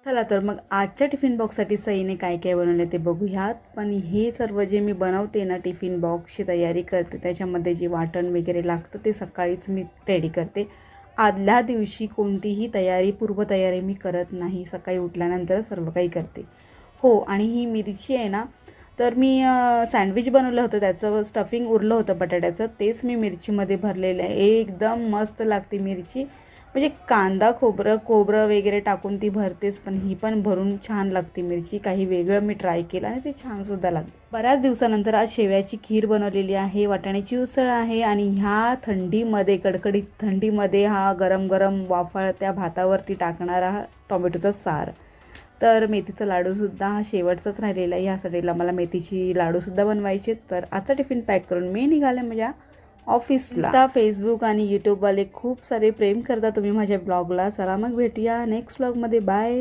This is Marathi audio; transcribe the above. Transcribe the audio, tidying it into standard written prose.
चला तर मग आजच्या टिफिन बॉक्ससाठी सईने काय काय बनवले ते बघूयात. पण हे सर्व जे मी बनवते ना, टिफिन बॉक्सची तयारी करते, त्याच्यामध्ये जे वाटण वगैरे लागतं ते सकाळीच मी रेडी करते. आदल्या दिवशी कोणतीही पूर्वतयारी मी करत नाही. सकाळी उठल्यानंतर सर्व काही करते. हो, आणि ही मिरची आहे ना, तर मी सँडविच बनवलं होतं, त्याचं स्टफिंग उरलं होतं बटाट्याचं, तेच मी मिरचीमध्ये भरलेलं आहे. एकदम मस्त लागते मिरची. म्हणजे कांदा खोबरं वगैरे टाकून ती भरतेच, पण ही पण भरून छान लागते मिरची. काही वेगळं मी ट्राय केलं आणि ते छानसुद्धा लागलं. बऱ्याच दिवसानंतर आज शेवयाची खीर बनवलेली आहे, वाटाण्याची उसळ आहे आणि ह्या थंडीमध्ये, कडकडीत थंडीमध्ये हा गरम गरम वाफाळत्या भातावरती टाकणारा हा टोमॅटोचा सार. तर मेथीचा लाडूसुद्धा हा शेवटचाच राहिलेला आहे. ह्यासाठीला मला मेथीची लाडूसुद्धा बनवायचे. तर आजचा टिफिन पॅक करून मी निघाले माझ्या ऑफिसला. इंस्टा, फेसबुक आणि यूट्यूबवाले खूप सारे प्रेम करता तुम्ही माझ्या ब्लॉगला. चला मग भेटूया नेक्स्ट ब्लॉगमध्ये. बाय.